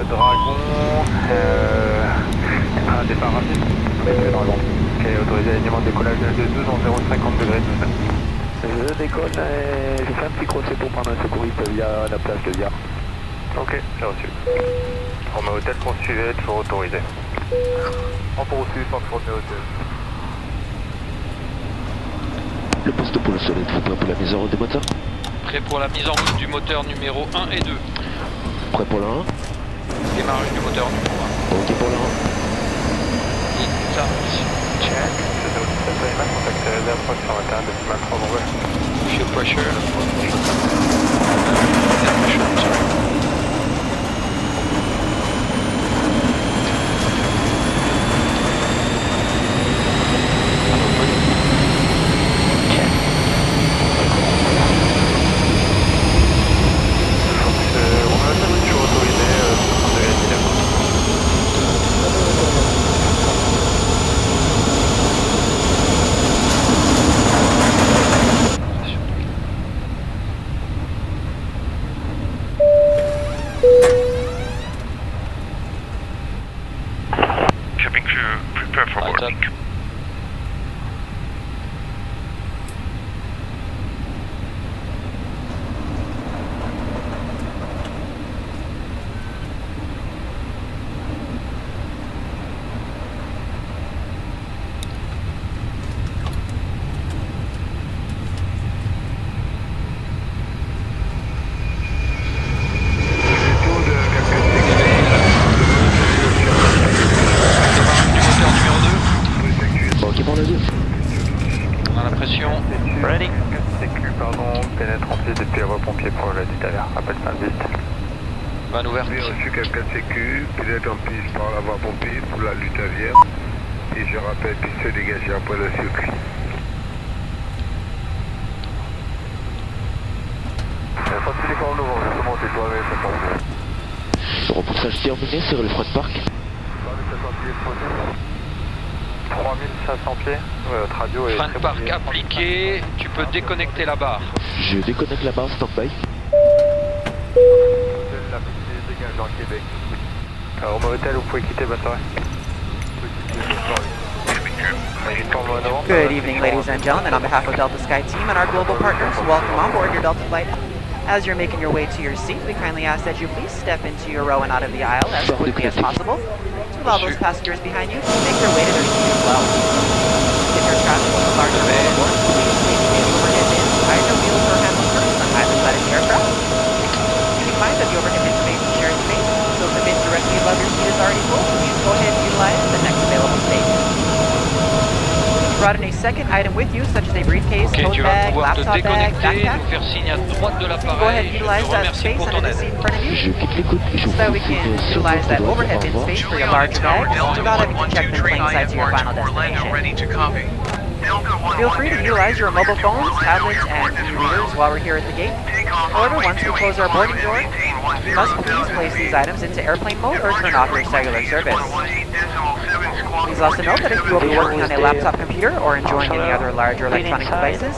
Dragon, un départ rapide avec le Dragon. Ok, autorisé alignement de décollage de 12 en 0,50 degrés 12. Je décolle et je fais un petit crochet pour prendre un secouriste via la plage de Via. Ok, j'ai reçu. Format hôtel poursuivi, toujours autorisé. On poursuit par format hôtel. Le poste pour le sol, êtes-vous prêt pour la mise en route des moteurs? Prêt pour la mise en route du moteur numéro 1 et 2. Prêt pour le 1? Démarrage du moteur numéro 1. Ok pour le 1. Check. Contactez réserve proche sur l'intérieur de Pima 3 Bravo. Fuel pressure. Cabin crew, prepare for boarding. Ok pour le 2. On a la pression. Ready. Sécu, pardon, pénètre rempli depuis la voie pompier pour la Ditalia. Appel 5 Vanne ouverte. J'ai reçu quelqu'un de sécu, pilote en piste par la voie pompier pour la Lutavière. Et je rappelle, piste dégagée après le circuit. Sorti les corps nouveaux, justement, t'es toi avec ça porte. Reportage terminé sur le front park. 3500 pieds, votre radio est Frein de très parc bouillée. appliqué. Tu peux déconnecter la barre. Je déconnecte la barre stand-by. La piste dégage dans Québec. Alors, au hôtel, vous pouvez quitter, bonne soirée. Good evening, ladies and gentlemen. On behalf of Delta Sky Team and our global partners, welcome on board your Delta flight. As you're making your way to your seat, we kindly ask that you please step into your row and out of the aisle as quickly as possible to allow those passengers behind you to make their way to their seat as well. If you're traveling with a larger board, please take the overhead bins, either wheels or handles first on either side of the aircraft. Keep in mind that the overhead bin space is shared space, so if the bin directly above your seat is already full, please go ahead and utilize the next available space. Brought in a second item with you, such as a briefcase, Ok, tote tu vas bag, pouvoir te laptop bag, déconnecter, backpack. nous faire signe à droite de Go ahead l'appareil. and Je utilize te that remercie space pour under ton the aide. seat in front of you, Je quitte l'écoute et je so vous that we can confie sur utilize that votre overhead bin droite. space for your larger bags without having to check them plane sight to your final destination. Feel free to utilize your mobile phones, tablets, and e-readers while we're here at the gate. However, once we close our boarding door, you must please place these items into airplane mode or turn off your cellular service. Please also note that if you will be working on a laptop computer or enjoying any other larger electronic devices,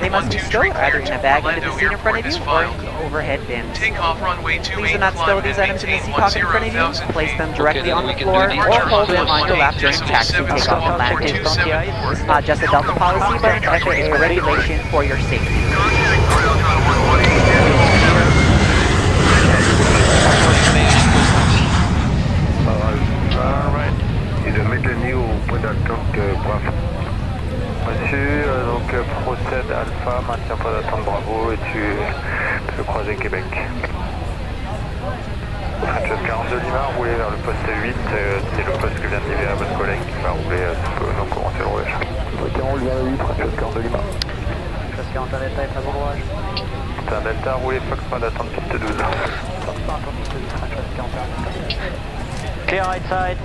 they must be stowed either in a bag under the seat in front of you or in the overhead bins. Please do not stow these items in the seat pocket in front of you. Place them directly on the floor or hold them on your lap during taxi, takeoff, and landing. This is not just a Delta policy, but an FAA regulation for your safety. Et de maintenir au point d'attente Bravo. Monsieur, donc procède Alpha, maintien point d'attente Bravo et tu peux croiser Québec. French 42 Lima, roulez vers le poste 8, c'est le poste que vient de livrer à votre collègue qui va rouler, donc commencer le roulage. Ok, on roule vers le 8, French 42 Lima. French 41 Delta est prêt pour roulage. C'est un Delta, roulez Fox, point d'attente piste 12. Clear right side.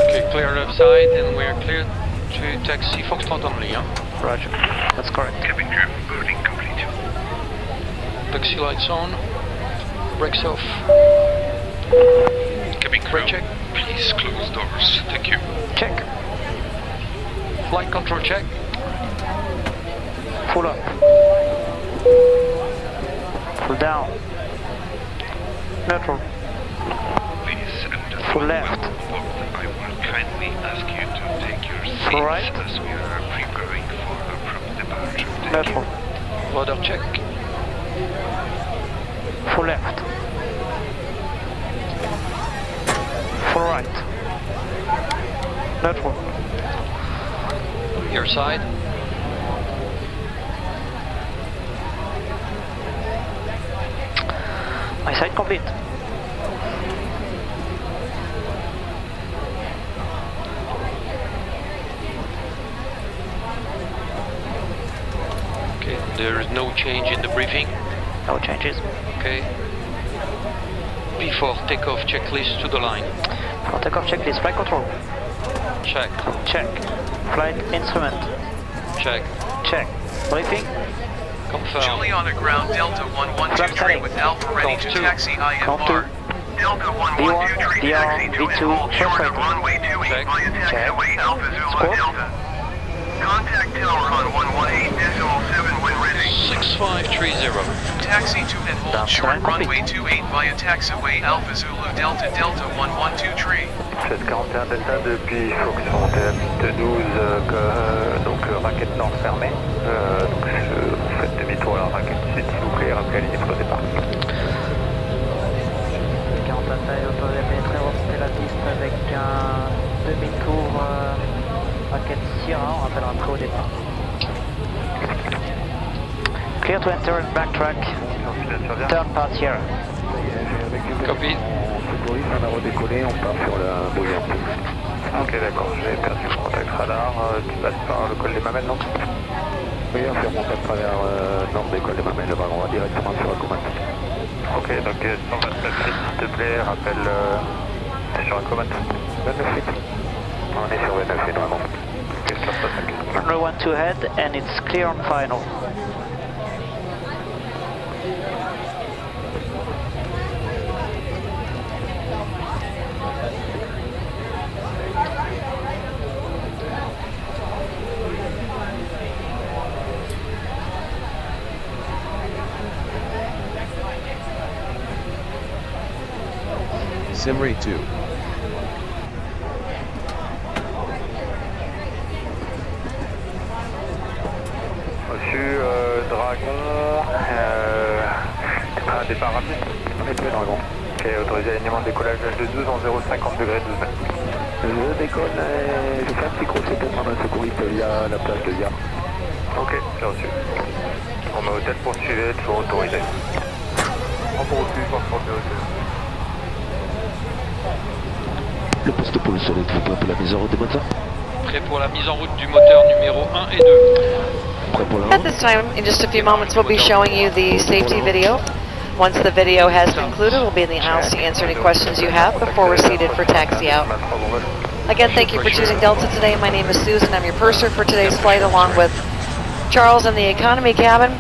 Okay, clear left side and we're clear to taxi Foxtrot only, huh? Roger, that's correct. Cabin crew, boarding complete. Taxi lights on, brakes off. Cabin crew, Brake check. please close doors. Thank you. Check. Flight control check. Full up. Full down. Neutral. Please For left. I will kindly ask you to take your seats For right. as we are preparing for approach departure. Thank Left you. one. Rudder check. For left. For right. Left one. Your side. My side complete. Okay, there is no change in the briefing. No changes. Okay. Before takeoff checklist to the line. For takeoff checklist, flight control. Check. Check. Flight instrument. Check. Check. Briefing. Confirm. Juliana Ground Delta 112 with Alpha ready to taxi Count two. IFR. Delta D1, 112 DR, taxi to D2, and hold short check. of runway 28 Check. via taxiway Alpha Zulu Score. Delta. Contact tower on 118.7 when ready. 6530. Taxi to and hold That's short right. runway 28 via taxiway Alpha Zulu Delta Delta 112 741 Delta depuis Foxtrot à piste 12, donc raquette nord fermée. Donc vous faites demi-tour à la raquette sud s'il vous plaît, rappelez la ligne pour le départ. 40 taille autorisé à pénétrer, remonter la piste avec un demi-tour raquette Sierra, on rappellera après au départ. Clear to enter and backtrack. Turn part here. Copy. Secouriste, on a redécollé, on part sur la brouillard. Ok d'accord, j'ai perdu le contact radar, tu passes par le col des Mamelles non? Oui, on fait remonter à travers nord des cols des Mamelles, on va directement sur la commande. Ok, donc 129 feet s'il te plaît, rappelle, t'es sur la commande? 29 feet. On est sur 29 feet vraiment. Ok, stop 5. Runway 12 ahead and it's clear on final. Simri 2. Reçu, Dragon, un départ rapide. On est prêt, Dragon. Ok, autorisé alignement de décollage de 12 en 0,50 degrés 12 mètres. Je décolle, je fais un petit crochet pour prendre un secouriste via la place de Yard. Ok, c'est reçu. On met hôtel poursuivi, toujours autorisé. On poursuit, transporté hôtel. Le poste pour le sol, êtes-vous prêt pour la mise en route des moteurs? Prêt pour la mise en route du moteur numéro 1 et 2. Prêt pour la At route? this time, in just a few moments, we'll be showing you the safety video. Once the video has concluded, we'll be in the aisles to answer any questions you have before we're seated for taxi out. Again, thank you for choosing Delta today. My name is Susan. I'm your purser for today's flight, along with Charles in the economy cabin.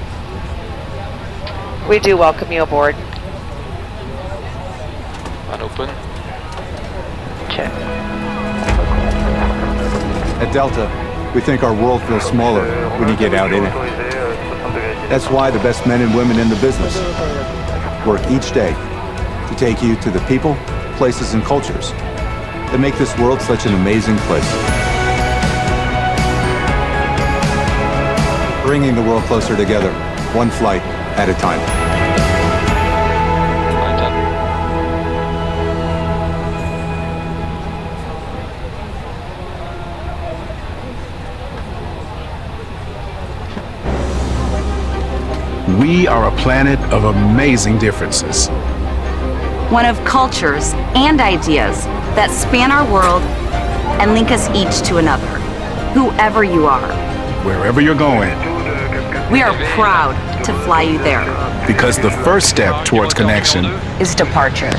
We do welcome you aboard. Unopen. Check. At Delta, we think our world feels smaller when you get out in it. That's why the best men and women in the business work each day to take you to the people, places, and cultures that make this world such an amazing place. Bringing the world closer together, one flight at a time. Lights up. We are a planet of amazing differences. One of cultures and ideas that span our world and link us each to another, whoever you are. Wherever you're going, We are proud to fly you there. because the first step towards connection, Is departure.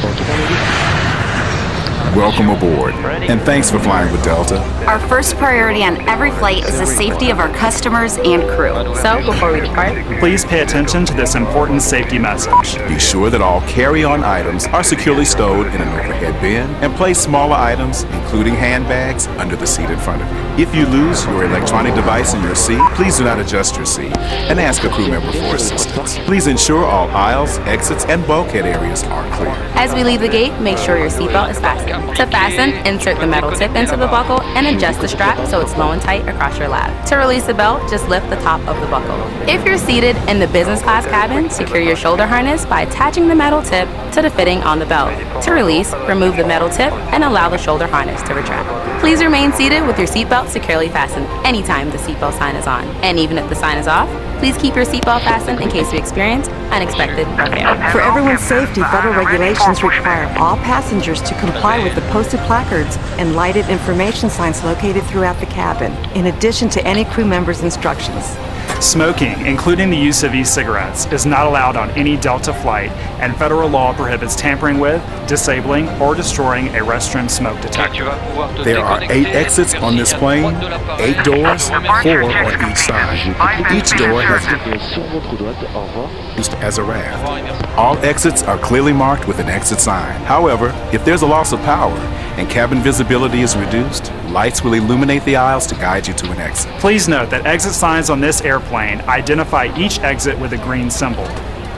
welcome aboard. And thanks for flying with Delta. Our first priority on every flight is the safety of our customers and crew. So, before we depart, Please pay attention to this important safety message. Be sure that all carry-on items are securely stowed in an overhead bin, and place smaller items, including handbags, under the seat in front of you. If you lose your electronic device in your seat, please do not adjust your seat and ask a crew member for assistance. Please ensure all aisles, exits, and bulkhead areas are clear. as we leave the gate, make sure your seatbelt is fastened. To fasten, insert the metal tip into the buckle and adjust the strap so it's low and tight across your lap. To release the belt, just lift the top of the buckle. If you're seated in the business class cabin, secure your shoulder harness by attaching the metal tip to the fitting on the belt. To release, remove the metal tip and allow the shoulder harness to retract. Please remain seated with your seatbelt securely fastened anytime the seatbelt sign is on. And even if the sign is off, please keep your seatbelt fastened in case we experience unexpected repair. For everyone's safety, federal regulations require all passengers to comply with the posted placards and lighted information signs located throughout the cabin, in addition to any crew member's instructions. Smoking, including the use of e-cigarettes, is not allowed on any Delta flight, and federal law prohibits tampering with, disabling, or destroying a restroom smoke detector. There are 8 exits on this plane, 8 doors, 4 on each side. Each door has used as a raft. All exits are clearly marked with an exit sign. However, if there's a loss of power and cabin visibility is reduced, lights will illuminate the aisles to guide you to an exit. Please note that exit signs on this airplane identify each exit with a green symbol.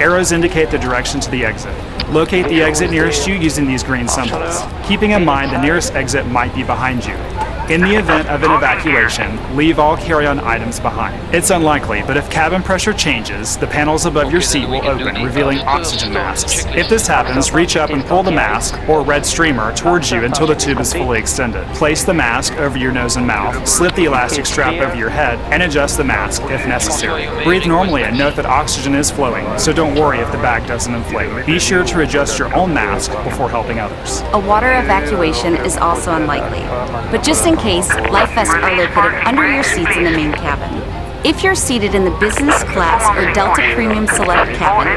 Arrows indicate the direction to the exit. Locate the exit nearest you using these green symbols, keeping in mind the nearest exit might be behind you. In the event of an evacuation, leave all carry-on items behind. It's unlikely, but if cabin pressure changes, the panels above your seat will open, revealing oxygen masks. If this happens, reach up and pull the mask or red streamer towards you until the tube is fully extended. Place the mask over your nose and mouth, slip the elastic strap over your head, and adjust the mask if necessary. Breathe normally and note that oxygen is flowing, so don't worry if the bag doesn't inflate. Be sure to adjust your own mask before helping others. A water evacuation is also unlikely, but just in case, life vests are located under your seats in the main cabin. If you're seated in the business class or Delta Premium Select cabin,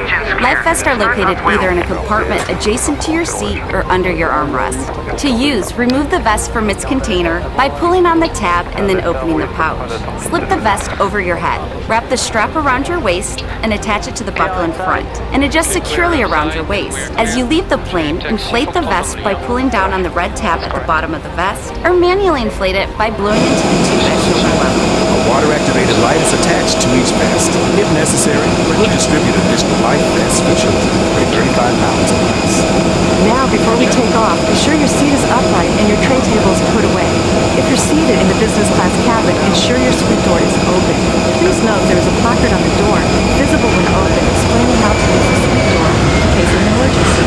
life vests are located either in a compartment adjacent to your seat or under your armrest. To use, remove the vest from its container by pulling on the tab and then opening the pouch. Slip the vest over your head. Wrap the strap around your waist and attach it to the buckle in front, and adjust securely around your waist. As you leave the plane, inflate the vest by pulling down on the red tab at the bottom of the vest, or manually inflate it by blowing into the tube at shoulder level. A water-activated light is attached to each vest. If necessary, we'll distribute additional life vests for children weighing 35 pounds or less. Now, before we take off, be sure your seat is upright and your tray table is put away. If you're seated in the business class cabin, ensure your suite door is open. Please note there is a placard on the door, visible when open, explaining how to use the suite door in case of an emergency.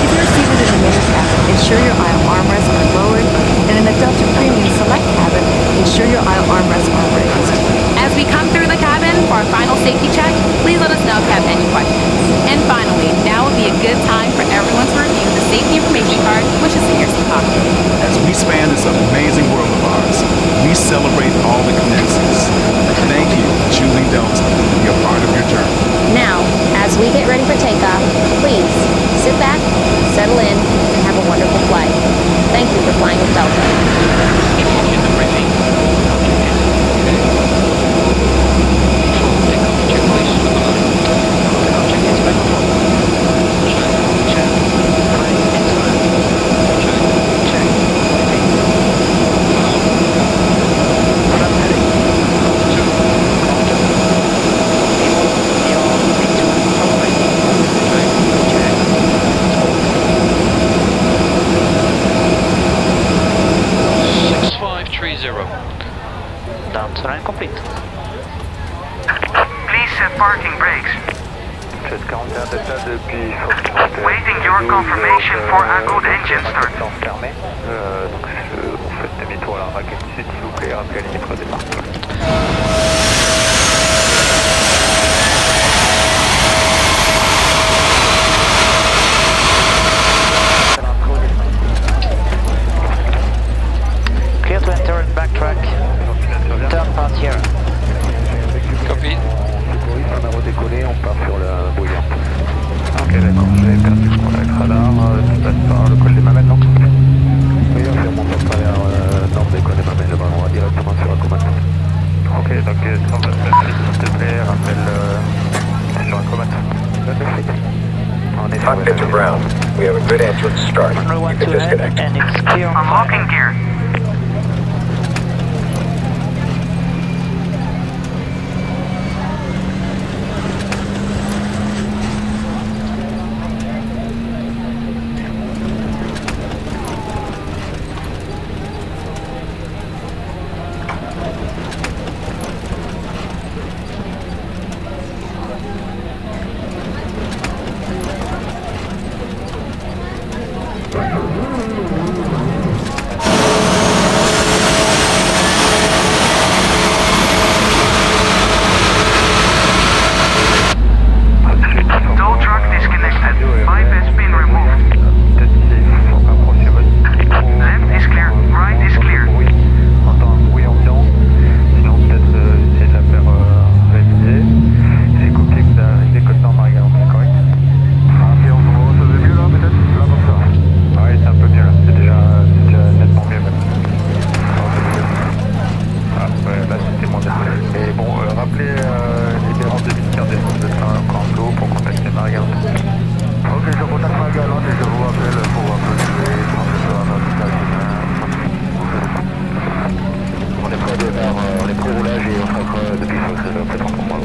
If you're seated in the main cabin, ensure your aisle armrests are lowered, and in the Delta Premium Select cabin, ensure your aisle armrests are raised. As we come through the cabin for our final safety check, please let us know if you have any questions. And finally, now would be a good time for everyone to review the safety information card, which is in your seat pocket. As we span this amazing world of ours, we celebrate all the connections. Thank you for choosing Delta to be a part of your journey. Now, as we get ready for takeoff, please sit back, settle in, and have a wonderful flight. Thank you for flying with Delta. Down complete. Please set parking brakes. Waiting your confirmation for a good engine start. Vous faites demi-tour à la raquette sud, s'il vous plaît, rappelez la ligne pour le départ. Clear to enter and backtrack. Turn pass here. Copy. On a redécollé, on part sur la brouillante. Ok, d'accord, j'avais perdu le contact radar, tu passes par le col des Mamelles, non? Oui, on fait remonter à travers nord des cols des Mamelles, le bras droit, directement sur la commande. Ok, donc on va se mettre, s'il te plaît, rappelle sur la commande. Cockpit to ground. We have a good entrance start. You can disconnect. Unlocking gear. Tow truck disconnected. Pipe has been removed. Left is clear. Right is clear. On entend un bruit ambiant, sinon peut-être essayer de la faire réviser. J'ai copié que il décote dans ma galante, c'est correct? Ah, ok, on se fait mieux là peut-être? Là comme ça. Ouais, c'est un peu mieux là, c'est déjà nettement mieux même. Ah, ouais, là c'était moins bien. Et bon, rappelez libérant de Victor descendre de train Corso pour contacter ma galante. Ok, je contacte ma galante et je vous rappelle pour appeler on est prêt à départ, on est prêt au roulage et on sera prêt depuis peut-être encore moins.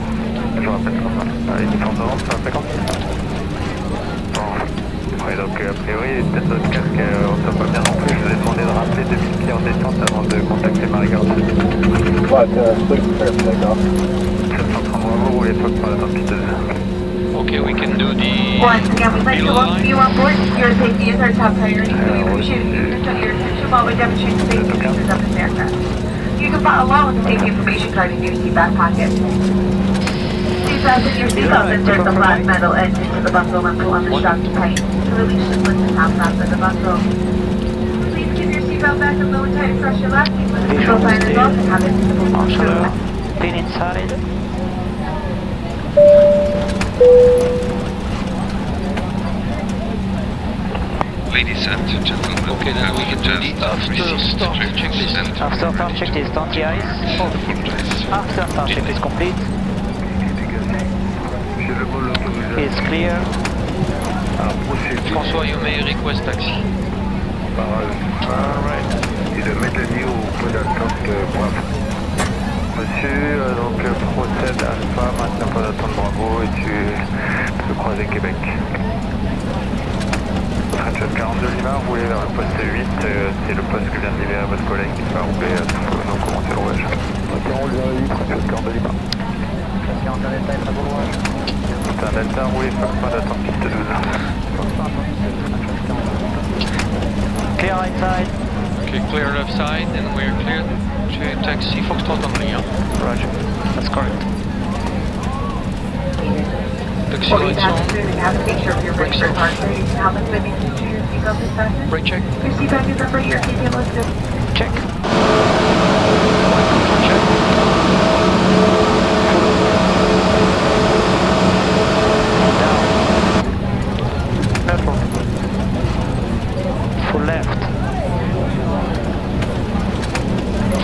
Je rappelle comme ça. Allez, différence d'avance, ça fait quand? Bon. Ouais, donc a priori, peut-être notre casque, on ne pas bien non plus. Je vous ai demandé de rappeler 2000 pieds en descente avant de contacter Marie-Garde. Ouais, c'est 730 bravo, roulez pas par la piste 2. Okay, we can do the Once again, we'd like to below welcome line. you on board. Your safety is our top priority, so we appreciate if you turn your attention while we demonstrate the safety features of this aircraft. You can follow along with the safety information card in your seat back pocket. Please fasten your seatbelt, insert the flat metal edge into the buckle and pull on the strap to tighten. To release, just lift the top half of the buckle. Please keep your seatbelt back and low and tight across your lap. Keep the control sign as well and have it visible from the road. Pin inside. Ladies and gentlemen, Okay, then we can do the after start checklist. After start checklist on the ice. After start checklist complete. Is clear. François, you may request taxi. Alright. Et de Mélanie au point d'attente Bravo. Monsieur, donc procède Alpha, maintien point d'attente Bravo et tu peux croiser Québec. French 42 Lima, roulez vers le poste 8, c'est le poste que vient de libérer votre collègue qui va rouler pour nous commencer le roulage. Ok, on roule vers le 8, French 42 Lima. C'est un delta et très bon rouage. C'est un delta, roulez point d'attente piste 12. Clear right side. Okay, clear left side, and we're clear to taxi Foxtrot only, yeah? Roger. That's correct. Taxi Before we lights pass on. through the cabin, make sure you're ready for departure. You can help us with making sure your seatbelt is fastened. Brake check. Your seat back is up, your seat table is good. Check. Down. Neutral. Full left.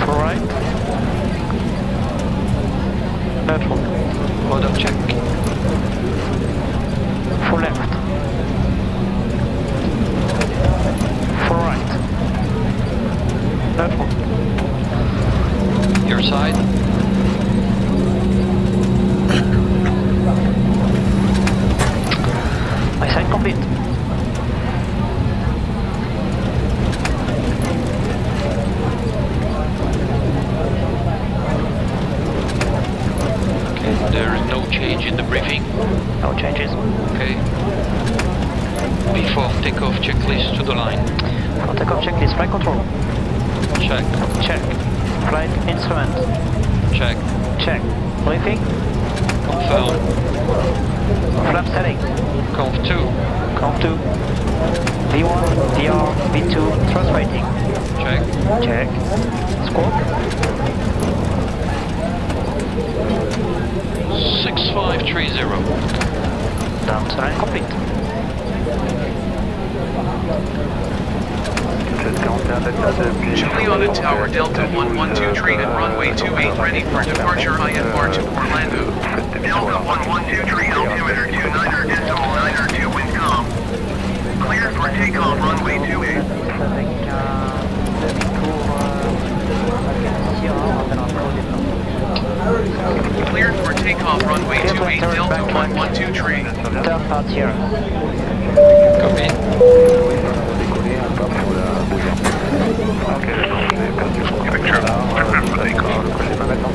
Full right. Neutral. Model check. Full left. Full right. Neutral. Your side. My side complete. Okay, there is no change in the briefing. No changes. Okay. Before takeoff checklist to the line. For takeoff checklist, flight control. Check. Check. Flight instrument. Check. Check. Briefing. Confirm. Flap setting. Conf 2. Conf 2. V1, VR, V2, thrust rating. Check. Check. Squawk. 6530. Down to line complete. Juliana Tower Delta 112 train at runway 28 ready for departure IFR to Orlando. Delta 112 train altimeter 29er decimal 9er 2 wind calm. Cleared for takeoff runway 28. Avec un demi-tour Cleared for takeoff runway 28 Delta 112 train. Turn part here. Copy. Ok, d'accord, j'ai perdu le Québec prépare pour takeoff, le coller ma maintenant.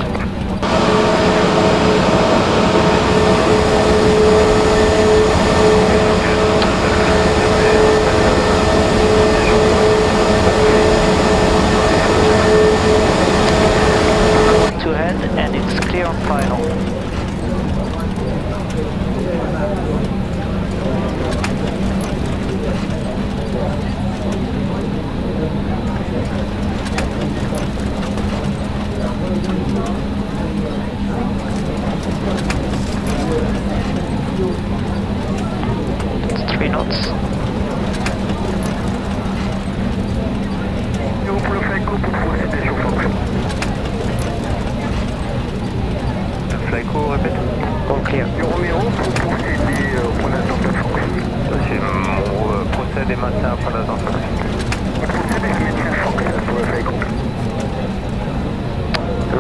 You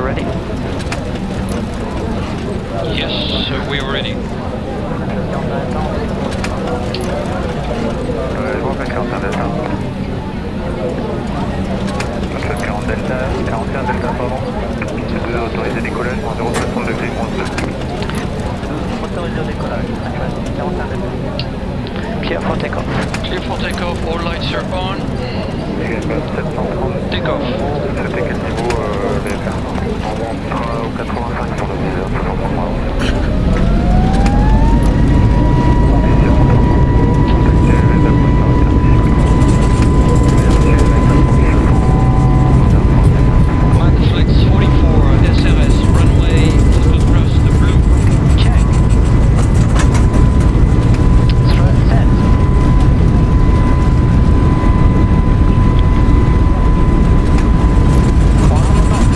ready? Yes, we are ready. Je vois bien 41 Delta. 40 Delta, 41 Delta, pardon. 2 autorisé décollage, 0,60 degrés, moins 2. Autorisé au décollage, 41 Delta. Clear for takeoff. Clear for takeoff, all lights are on. 730. Take off. C'était quel niveau VFR? On montera au 85 sur le viseur, 63. Flex 44, SRS, runway, cross the blue. Okay. Strut set.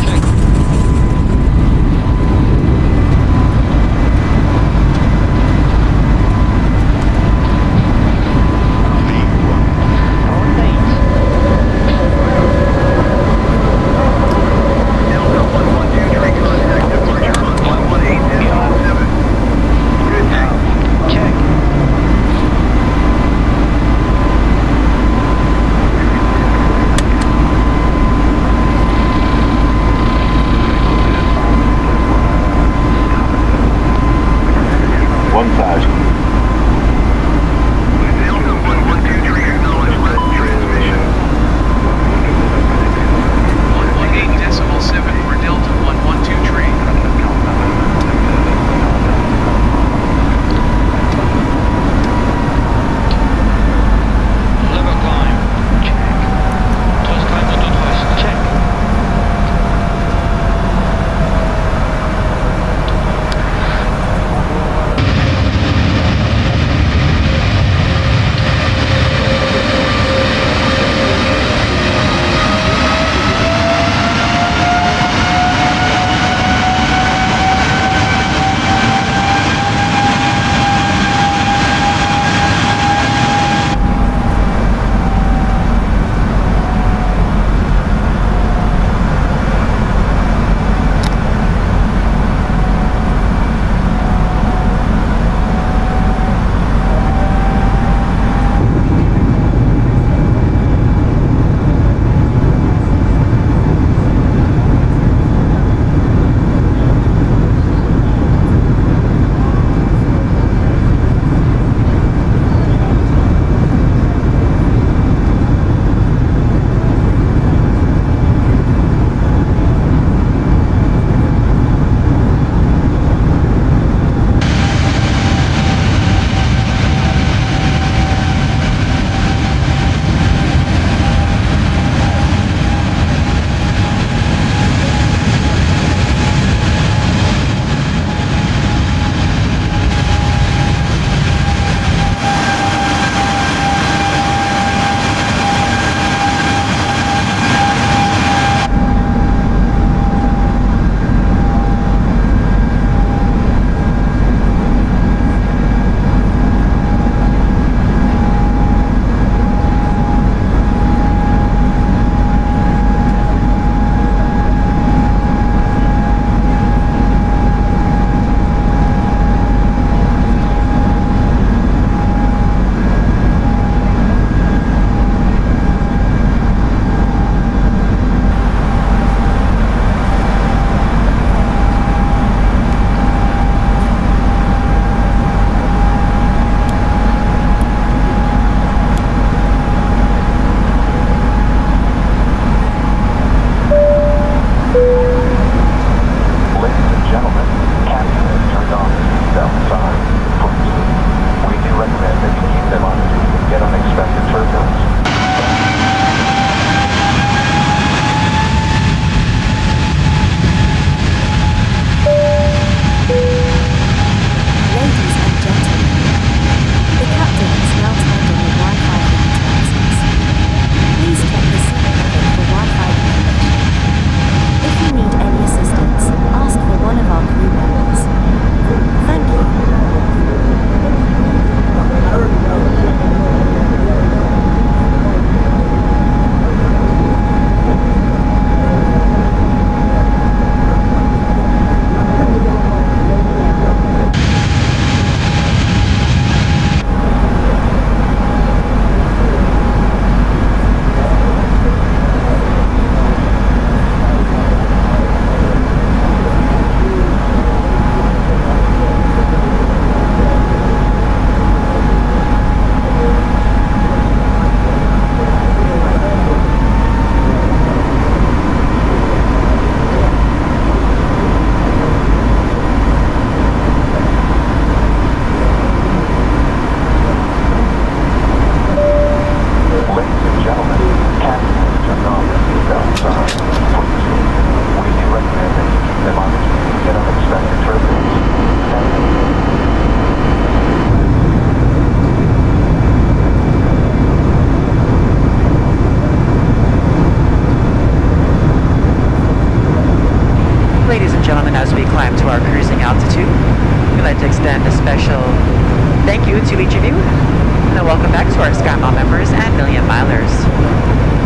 Check.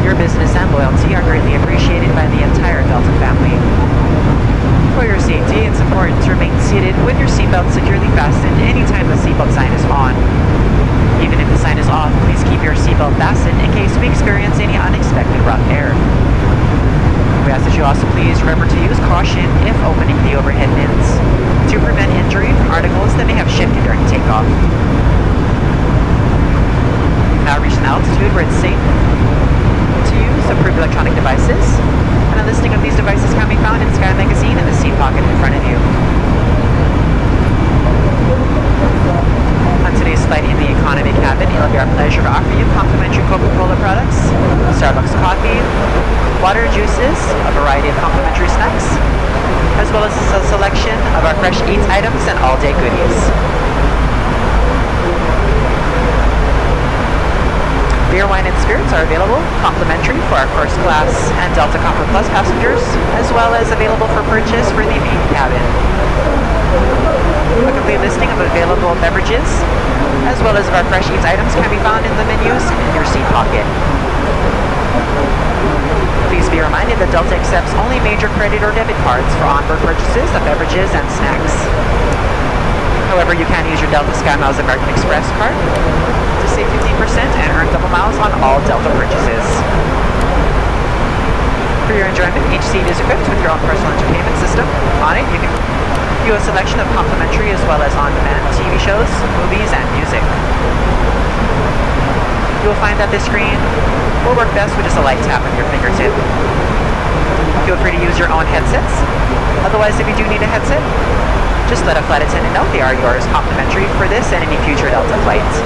Your business and loyalty are greatly appreciated by the entire Delta family. For your safety, it's important to remain seated with your seatbelt securely fastened anytime the seatbelt sign is on. Even if the sign is off, please keep your seatbelt fastened in case we experience any unexpected rough air. We ask that you also please remember to use caution if opening the overhead bins to prevent injury from articles that may have shifted during takeoff. We've now reached an altitude where it's safe to use approved electronic devices, and a listing of these devices can be found in Sky Magazine in the seat pocket in front of you. On today's flight in the economy cabin, it'll be our pleasure to offer you complimentary Coca-Cola products, Starbucks coffee, water, juices, a variety of complimentary snacks, as well as a selection of our fresh eats items and all-day goodies. Beer, wine, and spirits are available complimentary for our first class and Delta Comfort Plus passengers, as well as available for purchase for the main cabin. A complete listing of available beverages, as well as of our fresh eats items, can be found in the menus in your seat pocket. Please be reminded that Delta accepts only major credit or debit cards for onboard purchases of beverages and snacks. However, you can use your Delta SkyMiles American Express card to save 15% and earn double miles on all Delta purchases. For your enjoyment, each seat is equipped with your own personal entertainment system. On it, you can view a selection of complimentary as well as on-demand TV shows, movies, and music. You will find that this screen will work best with just a light tap of your fingertip. Feel free to use your own headsets. Otherwise, if you do need a headset, just let a flight attendant know they are yours complimentary for this and any future Delta flights.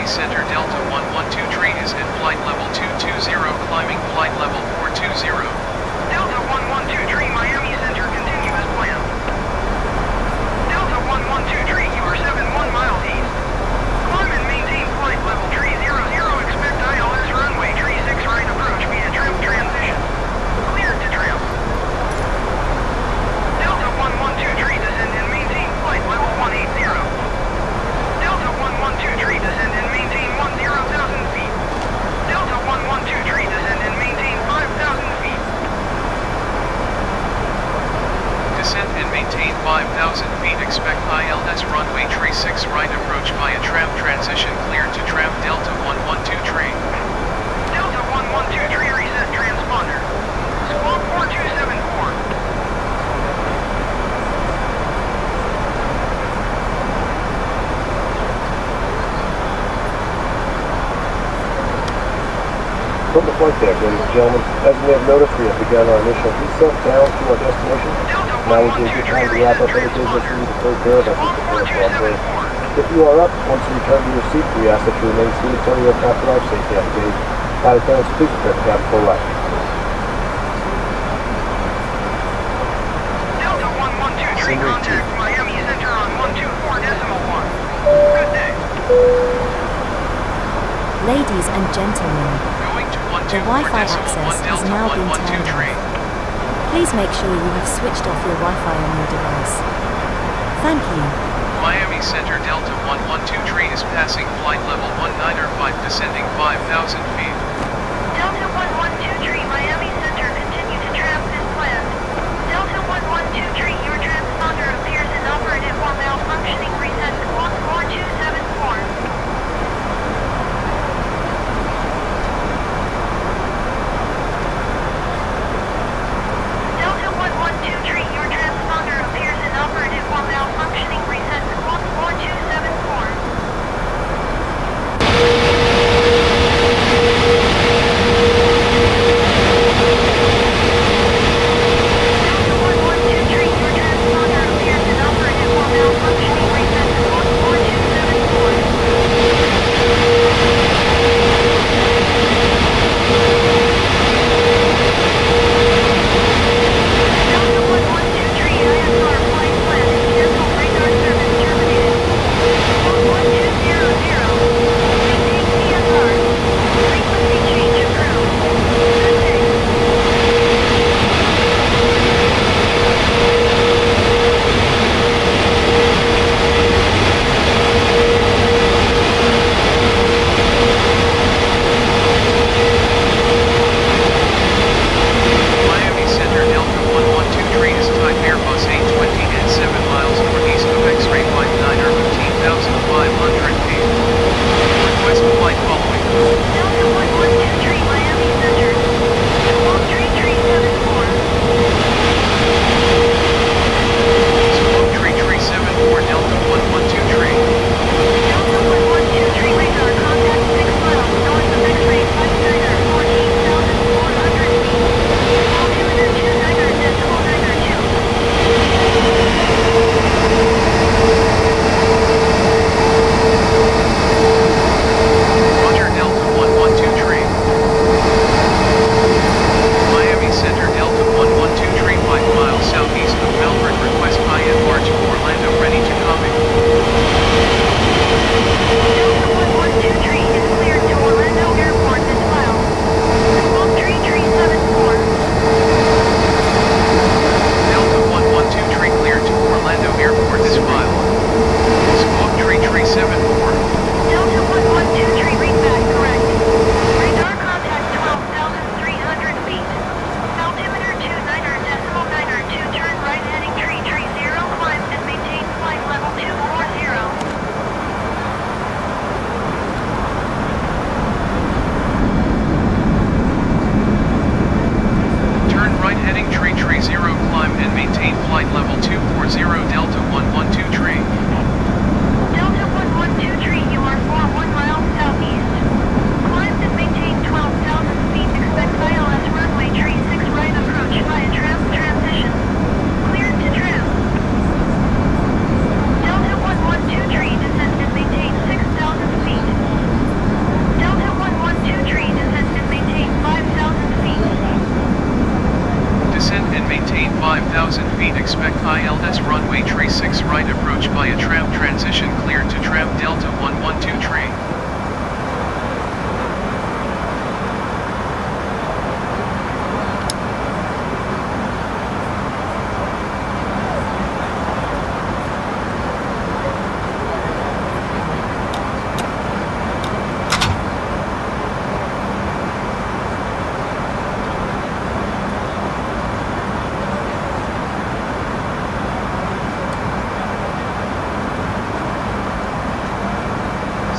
Center Delta 112 is at flight level 220, climbing flight level 420. Delta 112 Miami Center, continue as planned. Delta 112 you are 71 miles east. Climb and maintain flight level 300, expect ILS runway 36 right approach via trim transition. Cleared to trim. Delta 112 feet, expect ILS runway tree 6 right approach via tram transition cleared to tram Delta 112 tree. Delta 112 tree reset transponder. Squawk 4274. From the flight deck, ladies and gentlemen, as we have noticed, we have begun our initial descent down to our destination. Now would be a good time to wrap up any business we need to take care of as we prepare for upgrade. If you are up, once you return to your seat, we ask that you remain seated until your aircraft arrives safely at the gate. Flight attendants, please prepare the cabin for life. Delta 112 tree contact Miami Center on 124.1. Good day. Ladies and gentlemen, the Wi-Fi access has now been turned off. Please make sure you have switched off your Wi-Fi on your device. Thank you. Miami Center Delta 112 tree is passing flight level 195 descending 5,000 feet. Delta 112 tree, Miami Center, continue to tram as planned. Delta 112 tree, your transponder appears inoperative or malfunctioning. Reset squawk 4274. Delta 112 tree, your transponder appears inoperative or malfunctioning. Reset squawk 4274.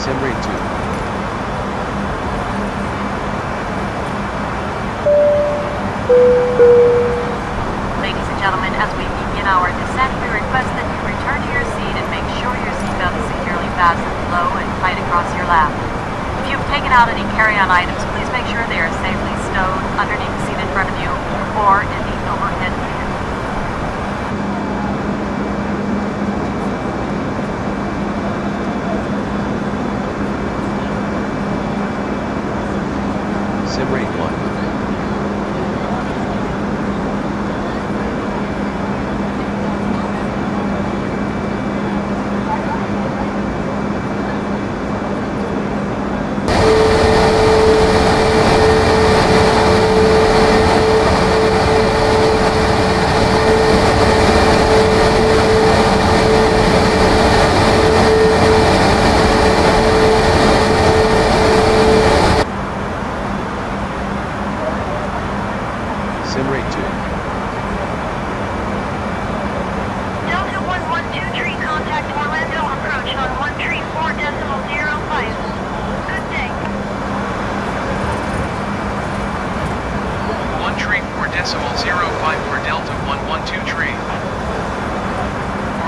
Sim rate 2. Ladies and gentlemen, as we begin our descent, we request that you return to your seat and make sure your seatbelt is securely fastened low and tight across your lap. If you've taken out any carry-on items, please make sure they are safely stowed underneath the seat in front of you or in the overhead bin. Sim rate 1. Sim rate 2. Delta 112 contact Orlando approach on 134.05. Good day. 134.05 for Delta 112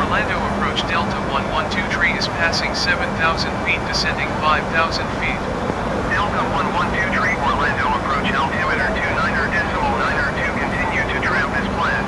Orlando approach Delta 112 is passing 7,000 feet, descending 5,000 feet. Delta 112 Orlando approach altimeter 29.92, continue to tram as planned.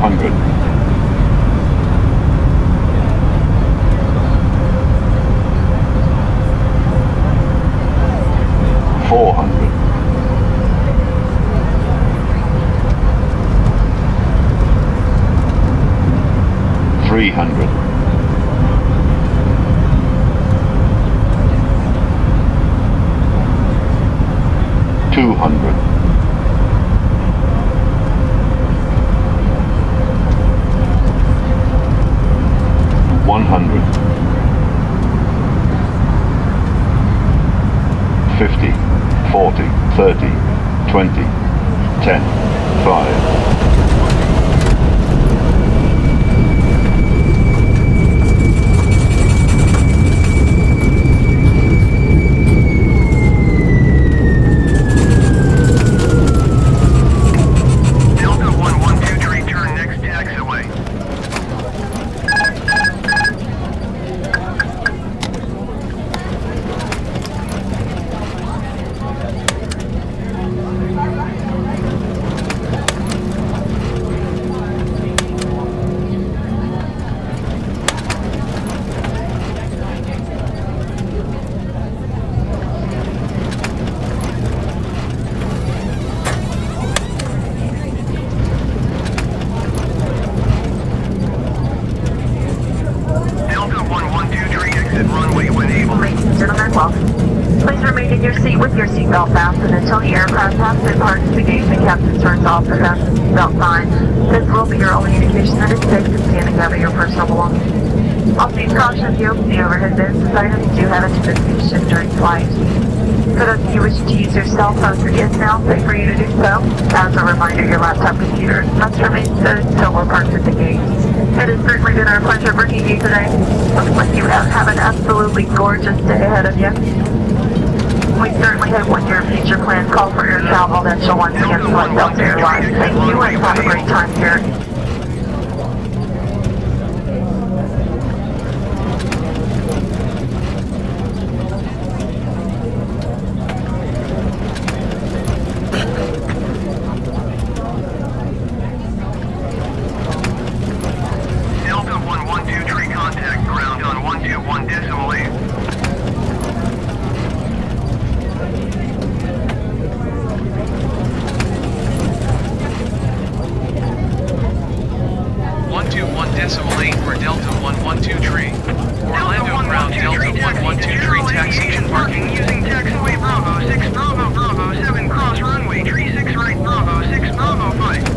500. 400. 300. 200. 100. 50, 40, 30, 20, 10, 5. Seatbelt fastened until the aircraft has been parked at the gate and the captain turns off the fasten seatbelt sign. This will be your only indication that it's safe to stand and gather your personal belongings. Also, please caution you, the overhead bins and items do have a tendency to shift during flight. For those of you wishing to use your cell phone, it is now safe for you to do so. As a reminder, your laptop computers must remain stowed until we're parked at the gate. It has certainly been our pleasure bringing you today. Looks like you have an absolutely gorgeous day ahead of you. We certainly hope when your future plans call for air travel that you'll once again select Delta Airlines. Thank you and have a great time here. Delta 112 tree contact, ground on 121.8. 121.8 for Delta 112 tree. Orlando ground Delta 112 tree taxi and parking using taxiway Bravo 6 Bravo Bravo 7 cross runway tree 6 right Bravo 6 Bravo 5.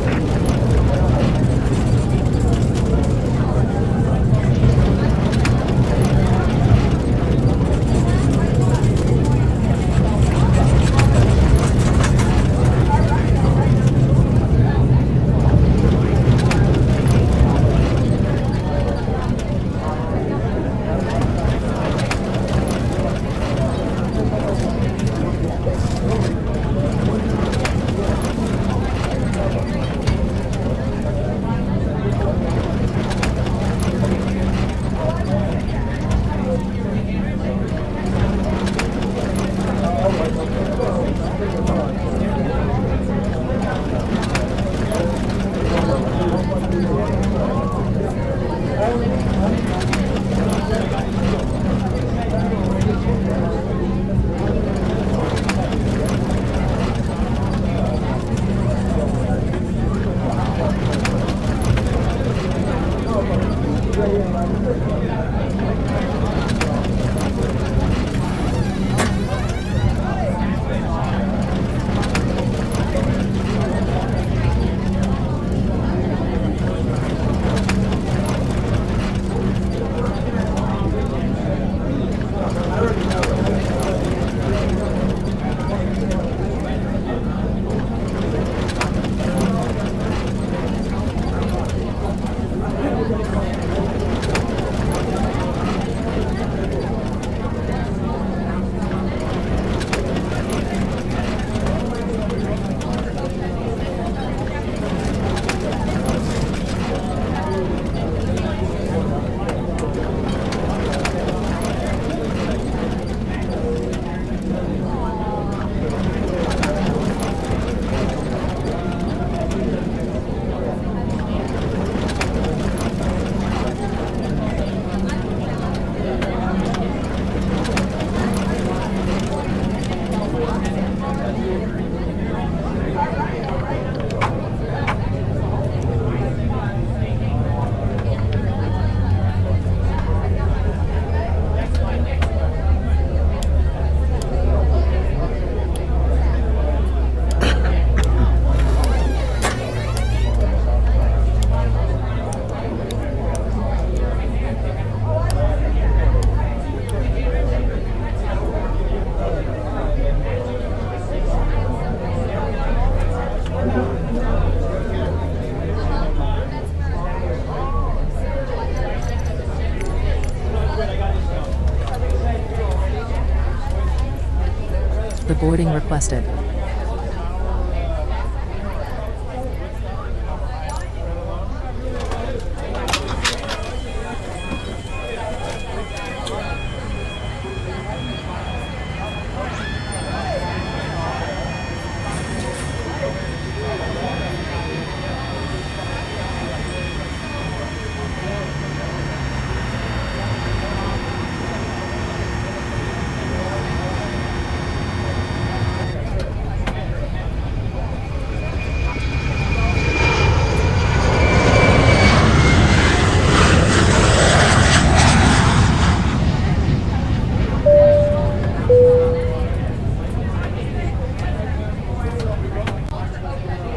The boarding requested.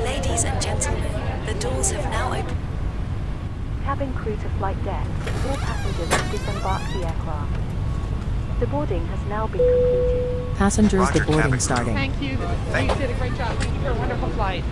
Ladies and gentlemen, the doors have now opened. Cabin crew to flight deck. All passengers have disembarked the aircraft. The boarding has now been completed. Passengers, Roger, the boarding cabin crew. starting. Thank you. Thank You did a great job. Thank you for a wonderful flight.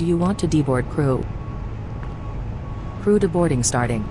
Do you want to deboard crew? Crew to boarding starting.